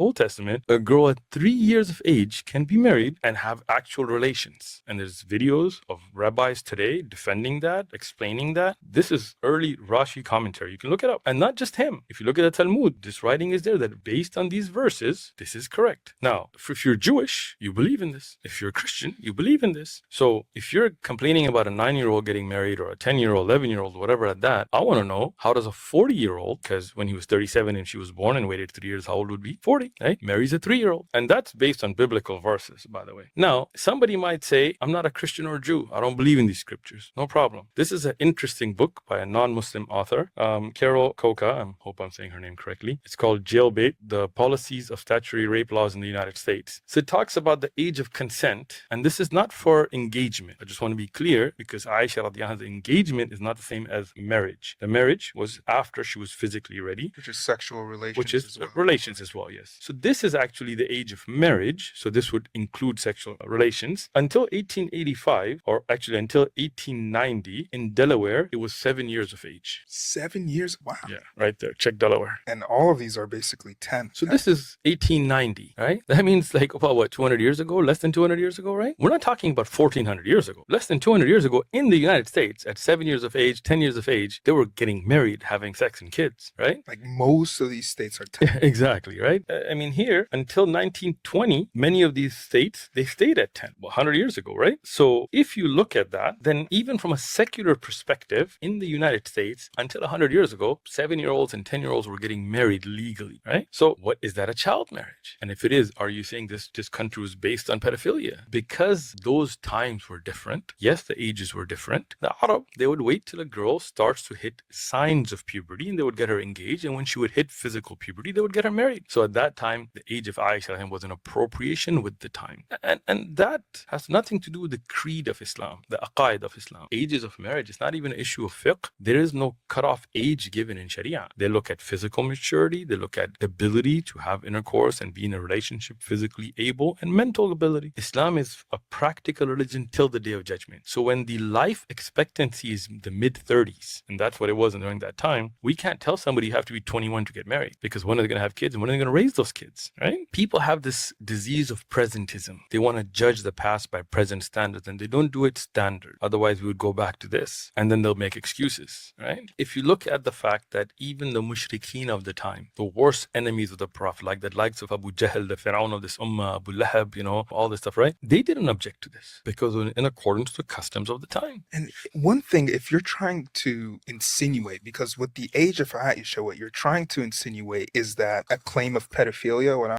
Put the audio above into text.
Old Testament, a girl at 3 years of age can be married and have actual relations. And there's videos of rabbis today defending that, explaining that. This is early Rashi commentary. You can look it up. And not just him. If you look at the Talmud, this writing is there that based on these verses, this is correct. Now, if you're Jewish, you believe in this. If you're a Christian, you believe in this. So if you're complaining about a 9-year-old getting married or a 10-year-old, 11-year-old, whatever at that, I want to know, how does a 40-year-old, because when he was 37 and she was born and waited 3 years, how old would be? 40, right? Marries a 3-year-old. And that's based on biblical verses, by the way. Now, somebody might say, I'm not a Christian or Jew. I don't believe in these scriptures. No problem. This is an interesting book by a non-Muslim author, Carol Coca. I hope I'm saying her name correctly. It's called Jailbait, The Policies of Statutory Rape Laws in the United States. So it talks about the age of consent, and this is not for engagement. I just want to be clear, because Aisha radiallahu anha's engagement is not the same as marriage. The marriage was after she was physically ready. Which is sexual relations. Which is as well. relations as well, yes. So this is actually the age of marriage. So this would include sexual relations. Until 1885, or actually until 1890, in Delaware, it was 7 years of age. 7 years? Wow. Yeah, right there. Check Delaware. And all of these are basically 10. So this is 1890, right? That means like about what, 200 years ago? Less than 200 years ago, right? We're not talking about 1400 years ago. Less than 200 years ago in the United States, at 7 years of age, 10 years of age, they were getting married, having sex and kids, right? Like most of these states are 10. Exactly, right? I mean, here, until 1920, many of these states, they stayed at 10, 100 years ago, right? So if you look at that, then even from a secular perspective, in the United States, until 100 years ago, 7-year-olds and 10-year-olds were getting married legally, right? So what is that, a child marriage? And if it is, are you saying this country was based on pedophilia? Because those times were different. Yes, the ages were different. The Arab, they would wait till a girl starts to hit signs of puberty and they would get her engaged. And when she would hit physical puberty, they would get her married. So at that time, the age of Aisha was an appropriation with the time. And that has nothing to do with the creed of Islam, the aqaid of Islam. Ages of marriage is not even an issue of fiqh. There is no cutoff age given in Sharia. They look at physical maturity, they look at ability to have intercourse and be in a relationship, physically able, and mental ability. Islam is a practical religion till the day of judgment. So when the life expectancy is the mid-30s, and that's what it was during that time, we can't tell somebody you have to be 21 to get married, because when are they going to have kids and when are they going to raise those kids, right? People have this disease of presentism. They want to judge the past by present standards, and they don't do it standard. Otherwise, we would go back to this, and then they'll make excuses, right? If you look at the fact that even the mushrikeen of the time, the worst enemies of the Prophet, like the likes of Abu Jahl, the Fir'aun of this ummah, Abu Lahab, all this stuff, right? They didn't object to this because in accordance to customs of the time. And one thing, if you're trying to insinuate, because with the age of Aisha, what you're trying to insinuate is that a claim of pedophilia, what